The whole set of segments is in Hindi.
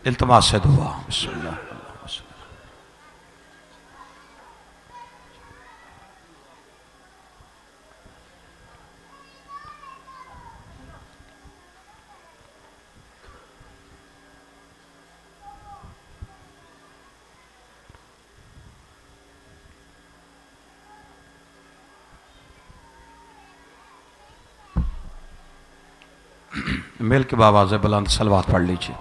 इल्तिमास से दुआ। बिस्मिल्लाह। मिल के बाबाज़ बुलंद सलवात पढ़ लीजिए।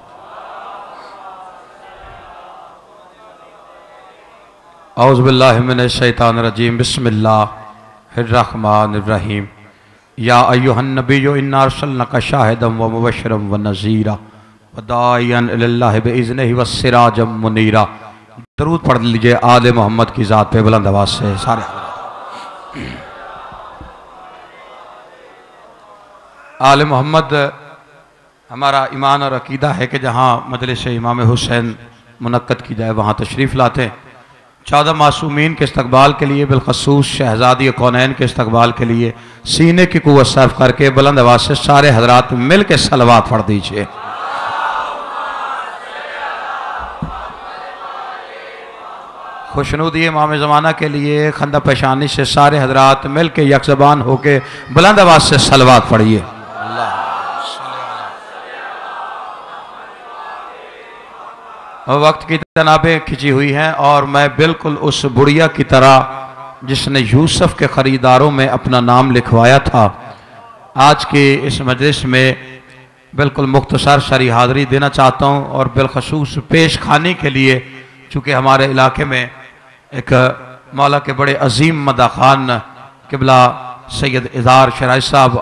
औज़ु बिल्लाहि मिनश शैतानिर रजीम। बिस्मिल्लाहिर्रहमानिर्रहीम। या अय्युहन नबिय्यु इन्ना अर्सलनाका शाहिदम व मुबश्शिरम व नज़ीरा व दाइयन इलल्लाहि बिइज़्निहि व सिराजम मुनीरा। दरूद पढ़ लीजिए आले मोहम्मद की ज़ात पे बुलंद आवाज़ से सारे। आले मोहम्मद हमारा ईमान और अकीदा है कि जहाँ मजलिस इमाम हुसैन मुनक्कद की जाए वहाँ तशरीफ़ लाते हैं। 14 मासूमीन के इस्तकबाल के लिए, बिलखसूस शहज़ादी कौनैन के इस्तकबाल के लिए सीने की कुव्वत सर्फ करके बुलंद आवाज़ से सारे हजरात मिल के सलवात पढ़ दीजिए। खुशनुदी इमाम ज़माना के लिए खंदा पेशानी से सारे हजरात मिल के यकज़बान होके बुलंद आवाज़ से सलवात पढ़िए। वक्त की तनाबें खिंची हुई हैं और मैं बिल्कुल उस बुढ़िया की तरह जिसने यूसुफ के ख़रीदारों में अपना नाम लिखवाया था, आज के इस मजलिस में बिल्कुल मुख्तसर शरी हाज़री देना चाहता हूँ। और बिलखसूस पेश खानी के लिए, चूँकि हमारे इलाके में एक मौला के बड़े अजीम मदा खान किबला सैयद इज़ार शराइ साहब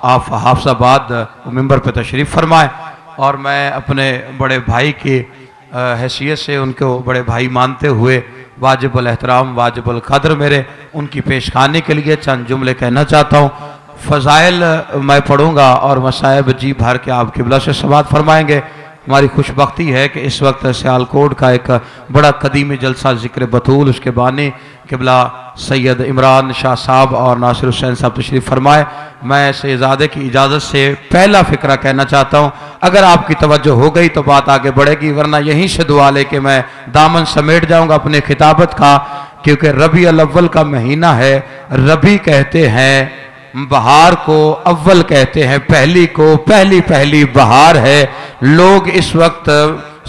आप हाफिज़ाबाद मिंबर पर तशरीफ़ फरमाए और मैं अपने बड़े भाई की हैसियत से उनको बड़े भाई मानते हुए वाजिबुल एहतराम वाजिबुल क़द्र मेरे उनकी पेशखानी के लिए चंद जुमले कहना चाहता हूँ। फ़ज़ाइल मैं पढ़ूँगा और मसाइब जी भर के आप किबला से समाअत फरमाएँगे। हमारी खुशबख्ती है कि इस वक्त सियालकोट का एक बड़ा कदीमी जलसा ज़िक्र बतूल, उसके बानी किबला सैयद इमरान शाह साहब और नासिर हुसैन साहब तशरीफ़ फरमाए। मैं शहज़ादे की इजाज़त से पहला फ़िक्रा कहना चाहता हूँ। अगर आपकी तवज्जो हो गई तो बात आगे बढ़ेगी, वरना यहीं से दुआ लेके मैं दामन समेट जाऊँगा अपने खिताबत का, क्योंकि रबी अल अव्वल का महीना है। रबी कहते हैं बहार को, अव्वल कहते हैं पहली को, पहली पहली बहार है। लोग इस वक्त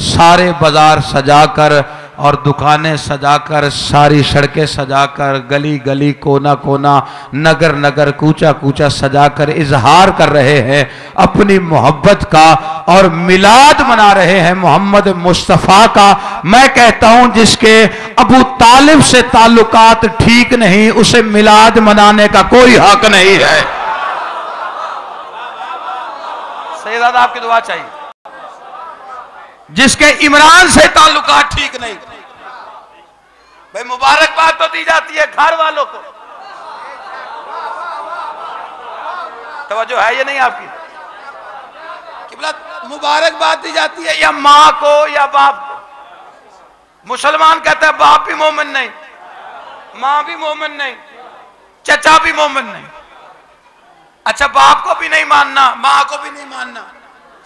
सारे बाजार सजाकर और दुकानें सजाकर, सारी सड़कें सजाकर, गली गली कोना कोना, नगर नगर, कूचा कूचा सजाकर इजहार कर रहे हैं अपनी मोहब्बत का और मिलाद मना रहे हैं मोहम्मद मुस्तफ़ा का। मैं कहता हूं जिसके अबू तालिब से ताल्लुकात ठीक नहीं, उसे मिलाद मनाने का कोई हक नहीं है। सैयद आपकी दुआ चाहिए। जिसके इमरान से ताल्लुकात ठीक नहीं, भाई मुबारकबाद तो दी जाती है घर वालों को। तवज्जो है ये नहीं आपकी? किबला मुबारकबाद दी जाती है या माँ को या बाप को। मुसलमान कहता है बाप भी मोमिन नहीं, माँ भी मोमिन नहीं, चचा भी मोमिन नहीं। अच्छा, बाप को भी नहीं मानना, माँ को भी नहीं मानना,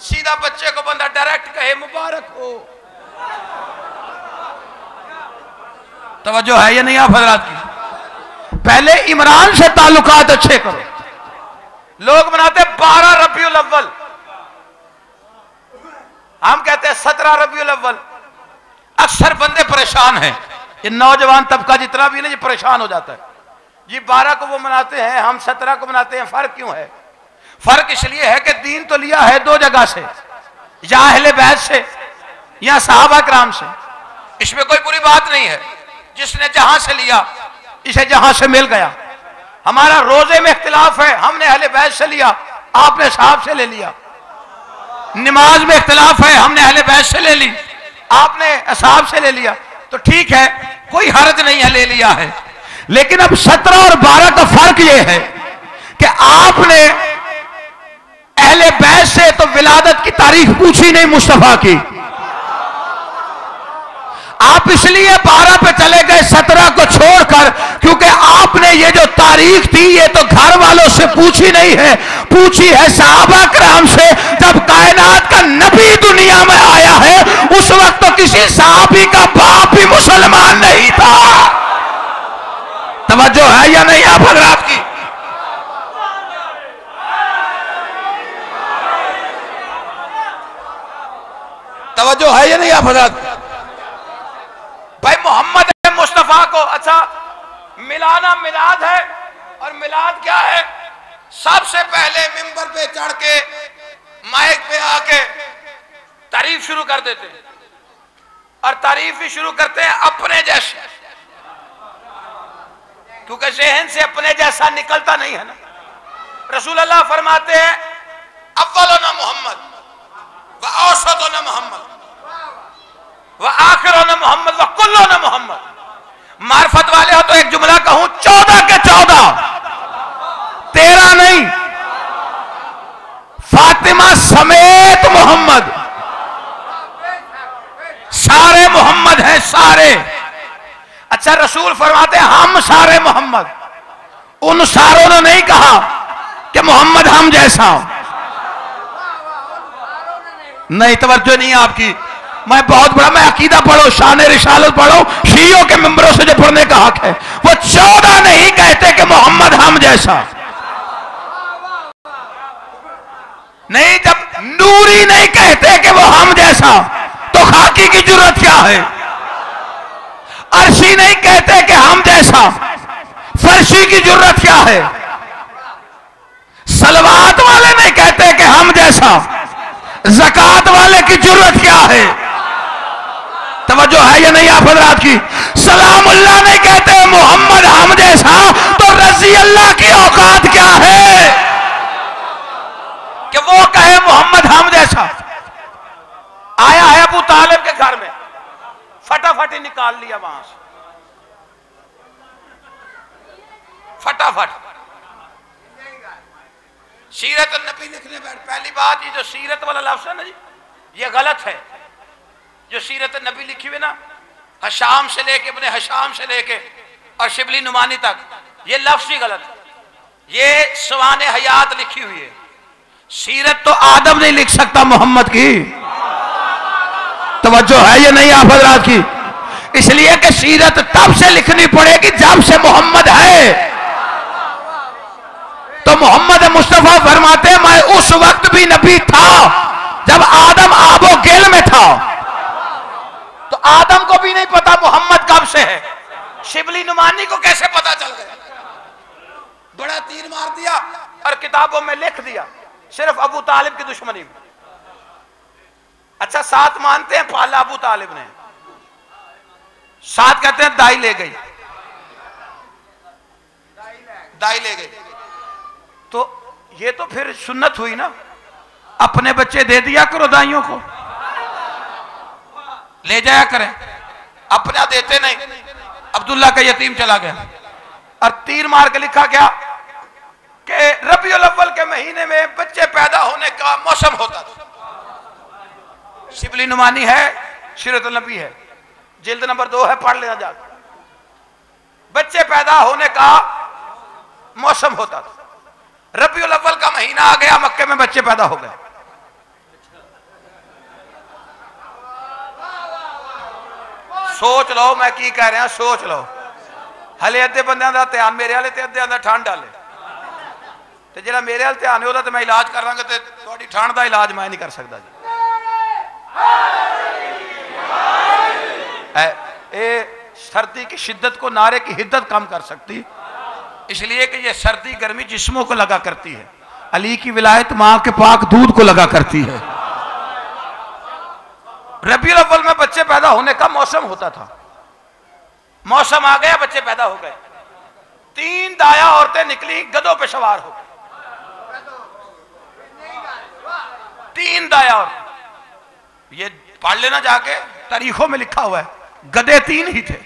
सीधा बच्चे को बंदा डायरेक्ट कहे मुबारक हो। तवज्जो है ये नहीं आप हजरात की? पहले इमरान से ताल्लुकात अच्छे करो। लोग मनाते 12 रबीउल अव्वल, हम कहते हैं 17 रबीउल अव्वल। अक्सर बंदे परेशान हैं, ये नौजवान तबका जितना भी ना ये परेशान हो जाता है। ये 12 को वो मनाते हैं, हम 17 को मनाते हैं। फर्क क्यों है? फर्क इसलिए है कि दीन तो लिया है दो जगह से, या अहले बैत से या सहाबा किराम से। इसमें कोई बुरी बात नहीं है, जिसने जहां से लिया इसे जहां से मिल गया। हमारा रोजे में इख्तिलाफ है, हमने अहले बैत से लिया, आपने साहब से ले लिया। नमाज में इख्तिलाफ है, हमने अहले बैत से ले ली, आपने साहब से ले लिया। तो ठीक है, कोई हर्ज नहीं है, ले लिया है। लेकिन अब 17 और 12 का फर्क यह है कि आपने अहले बैत से तो विलादत की तारीख पूछी नहीं मुस्तफा की, आप इसलिए 12 पे चले गए 17 को छोड़कर, क्योंकि आपने ये जो तारीख थी ये तो घर वालों से पूछी नहीं है, पूछी है सहाबा किराम से। जब कायनात का नबी दुनिया में आया है उस वक्त तो किसी साहबी का बाप भी मुसलमान नहीं था। तवज्जो है या नहीं आप हजरात की? तवज्जो है या नहीं आप हजरात? भाई मोहम्मद मुस्तफा को, अच्छा मिलाना मिलाद है, और मिलाद क्या है? सबसे पहले मिंबर पे चढ़ के माइक पे आके तारीफ शुरू कर देते हैं, और तारीफ भी शुरू करते हैं अपने जैसे, क्योंकि ज़हन से अपने जैसा निकलता नहीं है ना। रसूल अल्लाह फरमाते हैं अव्वलुना मोहम्मद व औसतुना मोहम्मद व आखिरुना मोहम्मद व कुल्लुना मोहम्मद। मार्फत वाले हो तो एक जुमला कहूं, 14 के 14, 13 नहीं, फातिमा समेत मोहम्मद, सारे मोहम्मद हैं सारे। अच्छा रसूल फरमाते हैं हम सारे मोहम्मद, उन सारों ने नहीं कहा कि मोहम्मद हम जैसा, नहीं, तवज्जो नहीं आपकी। मैं बहुत बड़ा, मैं अकीदा पढ़ो, शान रिसालत पढ़ो, शीयों के मेंबरों से जो पढ़ने का हक है, वो 14 नहीं कहते कि मोहम्मद हम जैसा। नहीं, जब नूरी नहीं कहते कि वो हम जैसा, तो खाकी की जरूरत क्या है? अर्शी नहीं कहते कि हम जैसा, फर्शी की जरूरत क्या है? सलवात वाले नहीं कहते कि हम जैसा, ज़कात वाले की जरूरत क्या है? तवज्जो है या नहीं आप हजरात की? सलामुल्लाह नहीं कहते मोहम्मद हम जैसा, तो रज़ी अल्लाह की औकात क्या है कि वो कहे मोहम्मद हम जैसा? आया है अबू तालिब के घर में, फटाफट ही निकाल लिया वहां से, फटाफट सीरत नबी लिखने बैठ। पहली बात, ये जो सीरत वाला लफ्ज़ है ना जी, ये गलत है। जो सीरत नबी लिखी हुई ना, हशाम से लेके, अपने हशाम से लेके और शिबली नुमानी तक, ये लफ्ज़ ही गलत है। ये सवाने हयात लिखी हुई है। सीरत तो आदम नहीं लिख सकता मोहम्मद की। तवज्जो है या नहीं आप हजरात की? इसलिए कि सीरत तब से लिखनी पड़ेगी जब से मोहम्मद है। तो मोहम्मद मुस्तफा फरमाते हैं मैं उस वक्त भी नबी था जब आदम आबो गेल में था। तो आदम को भी नहीं पता मोहम्मद कब से है, शिबली नुमानी को कैसे पता चल गया? बड़ा तीर मार दिया और किताबों में लिख दिया, सिर्फ अबू तालिब की दुश्मनी में। अच्छा, 7 मानते हैं पाला अबू तालिब ने, 7 कहते हैं दाई ले गई, दाई ले गई। तो ये तो फिर सुन्नत हुई ना, अपने बच्चे दे दिया करो दाइयों को, ले जाया करें, अपना देते नहीं। अब्दुल्ला का यतीम चला गया और तीर मार के लिखा गया कि रबीउल अव्वल के महीने में बच्चे पैदा होने का मौसम होता था। शिबली नुमानी है, सीरत नबी है, जिल्द नंबर 2 है, पढ़ लेना जाकर। बच्चे पैदा होने का मौसम होता था, रबीउल अव्वल का महीना आ गया, मक्के में बच्चे पैदा हो गए। सोच लो मैं की कह रहा, सोच लो। हले अद्धे बंदे का ध्यान मेरे वाले ते अद्धे ठंड वाले, तो जो मेरे वाल ध्यान है तो मैं इलाज कर लांगा, तो ठंड का इलाज मैं नहीं कर सकता जी। सर्दी की शिद्दत को नारे की हिद्दत कम कर सकती, इसलिए कि ये सर्दी गर्मी जिस्मों को लगा करती है। अली की विलायत मां के पाक दूध को लगा करती है। रबीउल अव्वल में बच्चे पैदा होने का मौसम होता था, मौसम आ गया, बच्चे पैदा हो गए। 3 दाया औरतें निकली, गधों पे सवार हो गई। 3 दाया औरतें, ये पढ़ लेना जाके, तारीखों में लिखा हुआ है, गधे 3 ही थे।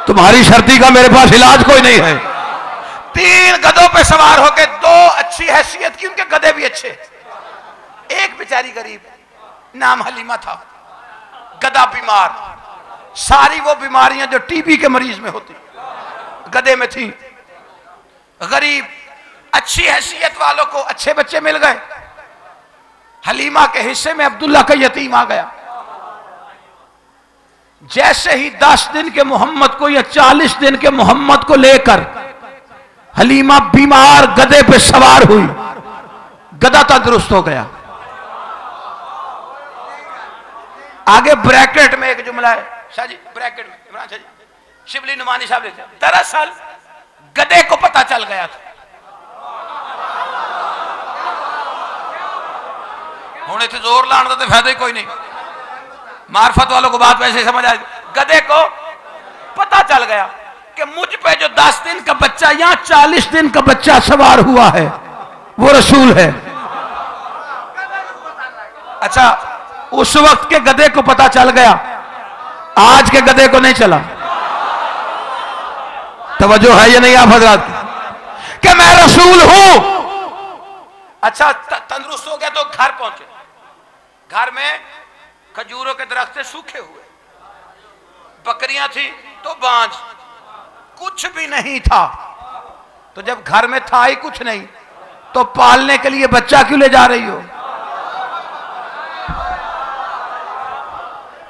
तुम्हारी सर्दी का मेरे पास इलाज कोई नहीं है। 3 गधों पे सवार होके, 2 अच्छी हैसियत की, उनके गधे भी अच्छे, एक बेचारी गरीब, नाम हलीमा था, गधा बीमार, सारी वो बीमारियां जो टीबी के मरीज में होती गधे में थी। गरीब, अच्छी हैसियत वालों को अच्छे बच्चे मिल गए। हलीमा के हिस्से में अब्दुल्ला का यतीम आ गया। जैसे ही 10 दिन के मोहम्मद को या 40 दिन के मोहम्मद को लेकर हलीमा बीमार गधे पे सवार हुई, गधा तंदुरुस्त हो गया। आगे ब्रैकेट में एक जुमला है शाह जी, ब्रैकेट में इमरान शाह जी, शिबली नुमानी साहब लिखते हैं, दरअसल गधे को पता चल गया था। हूं इतने जोर लाने का तो फायदा ही कोई नहीं, मार्फत वालों को बात वैसे समझ आए। गधे को पता चल गया कि मुझ पे जो 10 दिन का बच्चा या 40 दिन का बच्चा सवार हुआ है वो रसूल है। अच्छा, उस वक्त के गधे को पता चल गया, आज के गधे को नहीं चला। तवज्जो है या नहीं आप हजरात कि मैं रसूल हूं। अच्छा, तंदुरुस्त हो गया तो घर पहुंचे। घर में खजूरों के दरख्त से सूखे हुए, बकरियां थी तो बांझ, कुछ भी नहीं था। तो जब घर में था ही कुछ नहीं तो पालने के लिए बच्चा क्यों ले जा रही हो?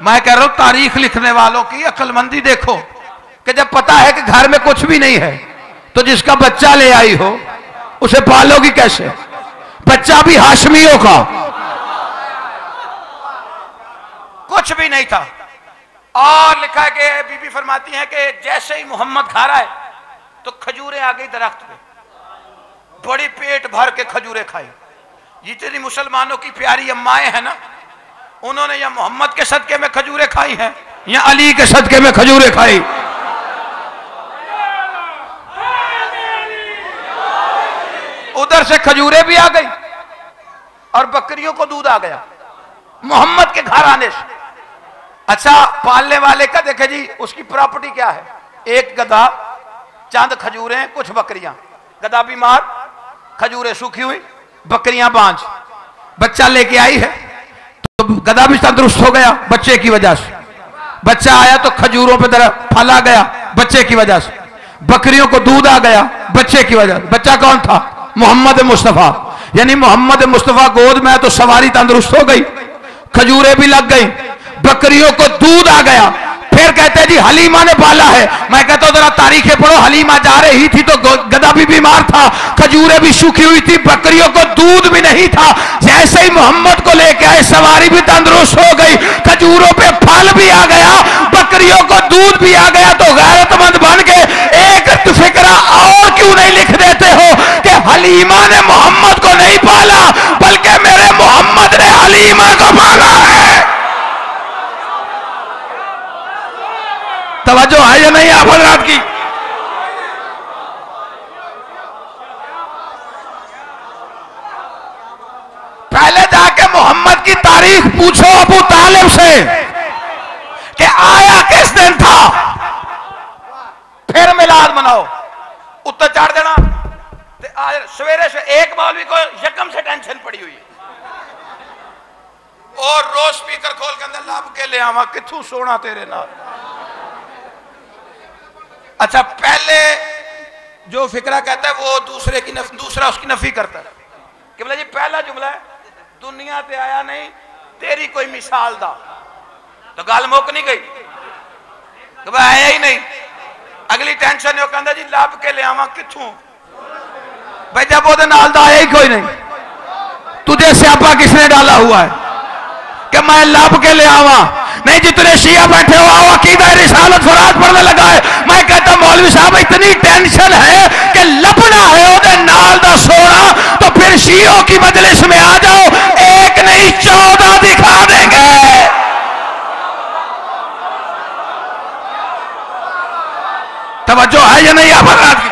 मैं कह रहा हूं तारीख लिखने वालों की अक्लमंदी देखो कि जब पता है कि घर में कुछ भी नहीं है तो जिसका बच्चा ले आई हो उसे पालोगी कैसे? बच्चा भी हाशमियों का, कुछ भी नहीं था। और लिखा है कि बीबी फरमाती है कि जैसे ही मोहम्मद घर आए तो खजूरें आ गई दरख्त पे, बड़ी पेट भर के खजूरें खाई। जितनी मुसलमानों की प्यारी अम्माएं हैं ना, उन्होंने या मोहम्मद के सदके में खजूरें खाई हैं या अली के सदके में खजूरें खाई। उधर से खजूरें भी आ गई और बकरियों को दूध आ गया मोहम्मद के घर आने से। अच्छा, पालने वाले का देखे जी उसकी प्रॉपर्टी क्या है? एक गधा, चंद खजूरें, कुछ बकरियां। गधा बीमार, खजूरें सूखी हुई, बकरियां बांझ। बच्चा लेके आई है तो गधा भी तंदुरुस्त हो गया बच्चे की वजह से। बच्चा आया तो खजूरों पे तरह फल आ गया बच्चे की वजह से। बकरियों को दूध आ गया बच्चे की वजह से। बच्चा कौन था? मोहम्मद मुस्तफा। यानी मोहम्मद मुस्तफा गोद में तो सवारी तंदुरुस्त हो गई, खजूरें भी लग गई, बकरियों को दूध आ गया। फिर कहते हैं जी हलीमा ने पाला है। मैं कहता हूं जरा तारीखें पढ़ो, हलीमा जा रही थी तो गधा भी बीमार था, खजूरें भी सूखी हुई थी, बकरियों को दूध भी नहीं था। जैसे ही मोहम्मद को लेके आए सवारी भी तंदुरुस्त हो गई, खजूरों पे फल भी आ गया, बकरियों को दूध भी आ गया। तो गैरतमंद बन के एक फिक्रा और क्यों नहीं लिख देते हो कि हलीमा ने मोहम्मद को नहीं पाला बल्कि मेरे मोहम्मद ने हलीमा को पाला है। तवज्जो है या नहीं आप हज़रात की? पहले जाके मोहम्मद की तारीख पूछो अबू तालिब से कि आया किस दिन था, फिर मिलाद मनाओ। उत्तर चढ़ देना आज सवेरे से एक मौलवी को यकम से टेंशन पड़ी हुई है और रोज स्पीकर खोल के अंदर लब के ले आवा किथू सोना तेरे नाल। अच्छा, पहले जो फिक्रा कहता है वो दूसरे की दूसरा उसकी नफी करता है कि बोला जी पहला जुमला है दुनिया ते आया नहीं तेरी कोई मिसाल दा, तो गल मुक नहीं गई कि भाई आया ही नहीं। अगली टेंशन वो कहता जी लब के ले आवा किथू, भाई जब वो नाल दा आया ही कोई नहीं, तुझे स्यापा किसने डाला हुआ है कि मैं लब के ले आवा? नहीं, जितने शिया बैठे हो आओ अकीदा रिसालत फराज पढ़ने लगा है। मैं कहता मौलवी साहब इतनी टेंशन है कि लपना है ओदे नाल दा सोना, तो फिर शियों की मजलिस में आ जाओ, एक नहीं 14 दिखा देंगे। तवज्जो है या नहीं आप हज़रात की?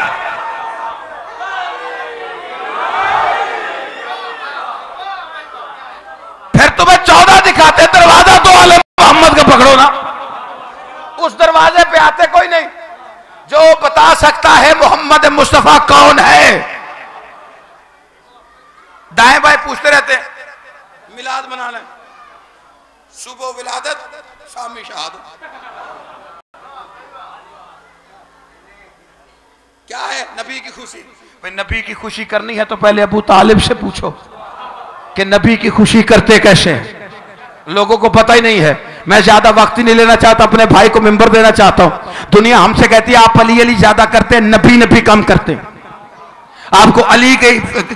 फिर तुम्हें 14 दिखाते, दरवाजा तो आले मोहम्मद का पकड़ो ना। उस दरवाजे पे आते कोई नहीं जो बता सकता है मोहम्मद मुस्तफा कौन है। दाएं बाएं पूछते रहते हैं, मिलाद मना लें, सुबह विलादत शामी शहादत, क्या है नबी की खुशी? भाई नबी की खुशी करनी है तो पहले अबू तालिब से पूछो कि नबी की खुशी करते कैसे हैं, लोगों को पता ही नहीं है। मैं ज्यादा वक्त ही नहीं लेना चाहता, अपने भाई को मिंबर देना चाहता हूं। दुनिया हमसे कहती है आप अली अली ज्यादा करते हैं, नबी नबी कम करते हैं। आपको अली के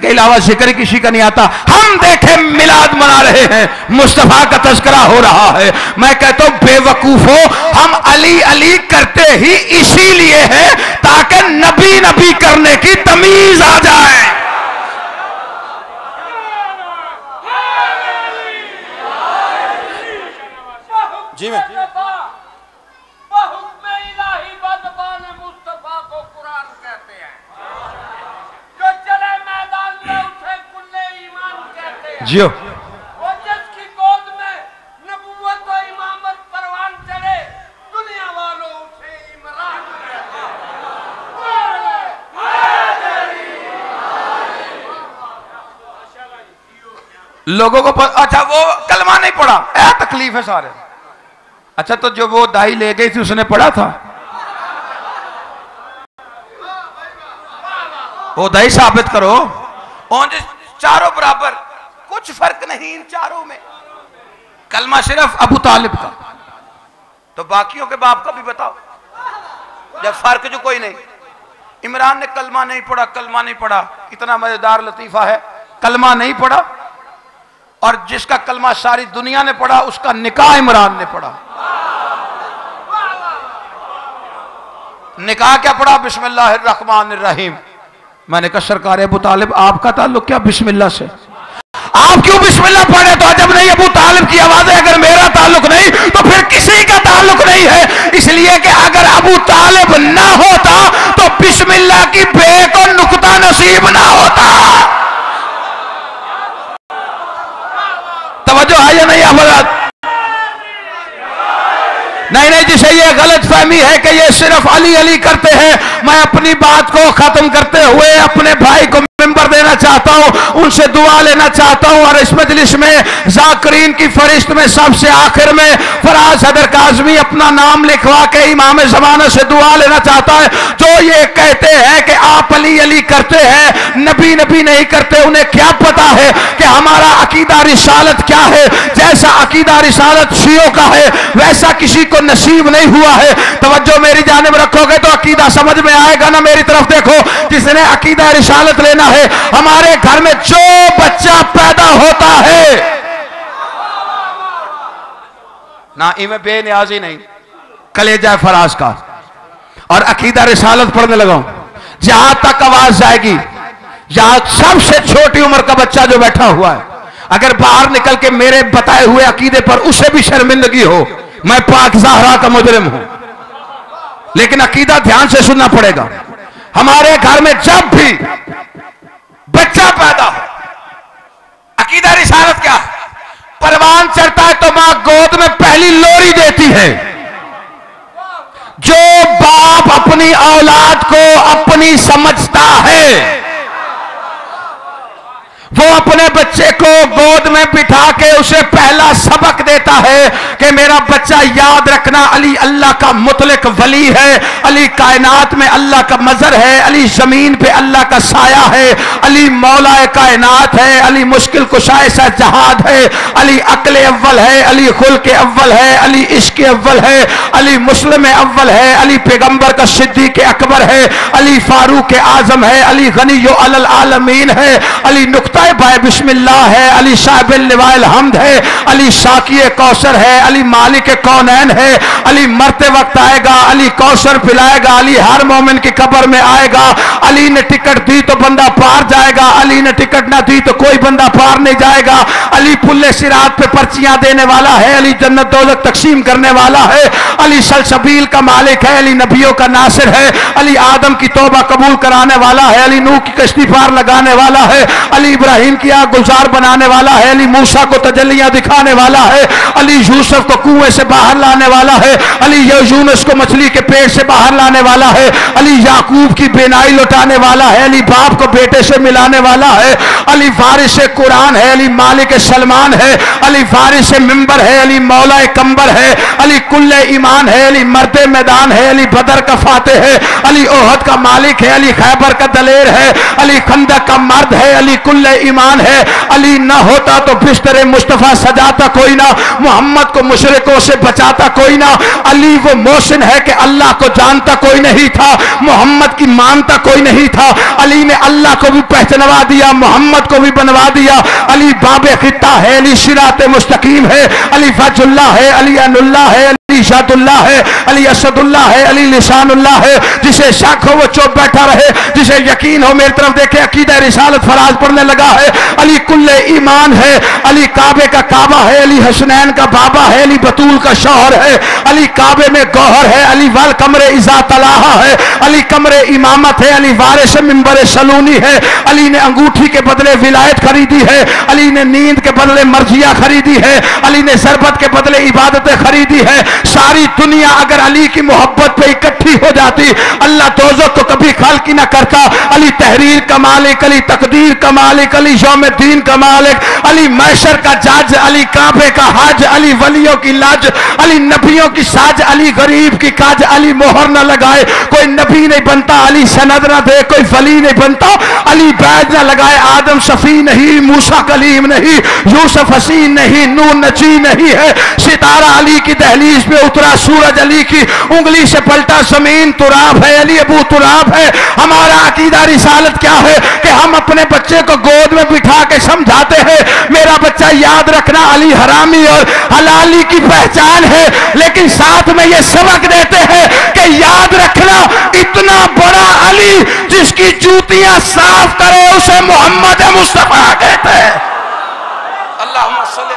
अलावा जिक्र किसी का नहीं आता। हम देखे मिलाद मना रहे हैं, मुस्तफा का तज़किरा हो रहा है। मैं कहता हूं बेवकूफो, हम अली अली करते ही इसीलिए है ताकि नबी नबी करने की तमीज आ जाए। जी मैं जियो वो जिसकी गोद में नबूवत और इमामत परवान चढ़े, दुनिया वालों उठे इमरान लोगों को अच्छा वो कलमा नहीं पढ़ा, तकलीफ है सारे। अच्छा तो जो वो दाई ले गई थी उसने पढ़ा था? वो दाई साबित करो। और चारों बराबर, कुछ फर्क नहीं इन चारों में। कलमा सिर्फ अबू तालिब का, तो बाकियों के बाप का भी बताओ जब फर्क जो कोई नहीं। इमरान ने कलमा नहीं पढ़ा, कलमा नहीं पढ़ा। इतना मजेदार लतीफा है, कलमा नहीं पढ़ा और जिसका कलमा सारी दुनिया ने पढ़ा उसका निकाह इमरान ने पढ़ा। निकाह क्या पढ़ा? बिस्मिल्लाहिर्रहमानिर्रहीम। मैंने कहा सरकार अबू तालिब आपका ताल्लुक क्या बिस्मिल्लाह से? आप क्यों बिस्मिल्लाह पढ़े? तो जब नहीं अबू तालिब की आवाज है, अगर मेरा ताल्लुक नहीं तो फिर किसी का ताल्लुक नहीं है। इसलिए कि अगर अबू तालिब ना होता तो बिस्मिल्लाह की बे को नुक्ता नसीब ना होता। तवज्जो है या नहीं? आवाज नहीं नहीं, जिसे ये गलत फहमी है कि ये सिर्फ अली अली करते हैं, मैं अपनी बात को खत्म करते हुए अपने भाई को मिंबर देना चाहता हूं, उनसे दुआ लेना चाहता हूं। और इस मजलिस में जाकरीन की फरिश्त में सबसे आखिर में फराज हैदर काज़मी अपना नाम लिखवा के इमाम ज़माना से दुआ लेना चाहता है। जो ये कहते हैं कि आप अली अली करते हैं, नबी नबी नहीं करते, उन्हें क्या पता है कि हमारा अकीदा रिसालत क्या है। जैसा अकीदा रिसालत शियों का है वैसा किसी को नसीब नहीं हुआ है। तवज्जो मेरी जानिब रखोगे तो अकीदा समझ में आएगा ना। मेरी तरफ देखो, जिसने अकीदा रिसालत लेना है, हमारे घर में जो बच्चा पैदा होता है ना, इमें बेनियाजी नहीं, कलेजा फराज का और अकीदा रिसालत पढ़ने लगा। जहां तक आवाज जाएगी, जहां सबसे छोटी उम्र का बच्चा जो बैठा हुआ है, अगर बाहर निकल के मेरे बताए हुए अकीदे पर उसे भी शर्मिंदगी हो, मैं पाक ज़हरा का मुजरिम हूं, लेकिन अकीदा ध्यान से सुनना पड़ेगा। हमारे घर में जब भी बच्चा पैदा हो, अकीदा रिसालत क्या है? परवान चढ़ता है तो मां गोद में पहली लोरी देती है। जो बाप अपनी औलाद को अपनी समझता है वो अपने बच्चे को गोद में बिठा के उसे पहला सबक देता है कि मेरा बच्चा याद रखना, अली अल्लाह का मुतलक वली है, अली कायनात में अल्लाह का मजर है, अली जमीन पे अल्लाह का साया है, अली मौलाए कायनात है, अली मुश्किल कुशाए सा जहाद है, अली अक्ल अव्वल है, अली खुल्क अव्वल है, अली इश्क अव्वल है, अली मुस्लिम अव्वल है, अली पैगंबर का सिद्दीक अकबर है, अली फारूक आजम है, अली गनियो अलल आलमीन है, अली नुक्ता बाय बिस्मिल्लाह है, अली साहिब लिवाइल हम्द है, अली साकी कौसर है, अली मालिक कौनैन है, अली मरते वक्त आएगा, अली कौसर पिलाएगा, अली हर मोमिन की कब्र में आएगा, अली ने टिकट दी तो बंदा पार जाएगा, अली ने टिकट ना दी तो कोई बंदा पार नहीं जाएगा, अली पुल्ले सिरात पे पर्चियां देने वाला है, अली जन्नत दौलत तकसीम करने वाला है, अली सलसबील का मालिक है, अली नबियों का नासिर है, अली आदम की तौबा कबूल कराने वाला है, अली नूह की कश्ती पार लगाने वाला है, अली इब्राहिम की आग गुलजार बनाने वाला है, अली मूसा को तजल्लियां दिखाने वाला है, अली यूसुफ को कुएं से बाहर लाने वाला है, अली यूनुस को मछली के पेट से बाहर लाने वाला है, अली याकूब की बेनाई लौटाने वाला है, अली बाप को बेटे से मिलाने वाला है, अली वारिस कुरान है, अली मालिक सलमान है, अली वारिस मिंबर है, अली मौला कंबर है, अली कुल्ले ईमान है, अली मर्दे मैदान है, अली बदर का फातेह है, अली ओहद का मालिक है, अली खैबर का दलेर है, अली खंदक का मर्द है, अली कुल्ले ईमान है, अली ना होता तो बिस्तर मुस्तफ़ा सजाता कोई ना, मोहम्मद को मुशरिकों से बचाता कोई ना। अली वो मोहसिन है कि अल्लाह को जानता कोई नहीं था, मोहम्मद की मानता कोई नहीं था। अली ने अल्लाह को भी पहचानवा दिया, मोहम्मद को भी बनवा दिया। अली बाबे खित्ता है, अली सिराते मुस्तकीम है, अली फजुल्लाह है, अली अनुल्लाह है, अली शादुल्लाह है, अली असदुल्लाह है, अली लिसानुल्लाह है। जिसे शक हो वो चुप बैठा रहे, जिसे यकीन हो मेरी तरफ देखे, अकीदा रिसालत फराज पढ़ने लगा है। अली कुल्ले ईमान है, अली काबे का काबा है, अली हसनैन का बाबा है, अली बतूल का शौहर है, अली काबे में गौहर है, अली वाल कमरे इज़ा तलाहा है, अली कमरे इमामत है, अली वारिस मिंबर सलूनी है। अली ने अंगूठी के बदले विलायत खरीदी है, अली ने नींद के बदले मर्जिया खरीदी है, अली ने शरबत के बदले इबादतें खरीदी है। सारी दुनिया अगर अली की मोहब्बत पे इकट्ठी हो जाती, अल्लाह दोज़ख को कभी खालकी ना करता। अली तहरीर का मालिक, अली तकदीर का मालिक, अली यौमुद्दीन का मालिक, अली मैशर का जज, अली काबे का हज, अली वलियों की लाज, अली नबियों की साज, अली गरीब की काज। अली मोहर न लगाए कोई नबी नहीं बनता, अली सनद न दे कोई वली नहीं बनता। अली बैज न लगाए आदम शफी नहीं, मूसा कलीम नहीं, यूसुफ हसीन नहीं, नून नची नहीं है। सितारा अली की दहलीज पे उतरा, सूरज अली की उंगली से पलटा, जमीन तुराब है, अली अबू तुराब है। हमारा अकीदा रिसालत क्या है कि हम अपने बच्चे को गोद में बिठा के समझाते हैं, मेरा बच्चा याद रखना अली हरामी और हलाली की पहचान है, लेकिन साथ में ये सबक देते हैं कि याद रखना इतना बड़ा अली जिसकी जूतियां साफ करे उसे मोहम्मद मुस्तफा कहते हैं। अल्लाहुम्मा सल्ली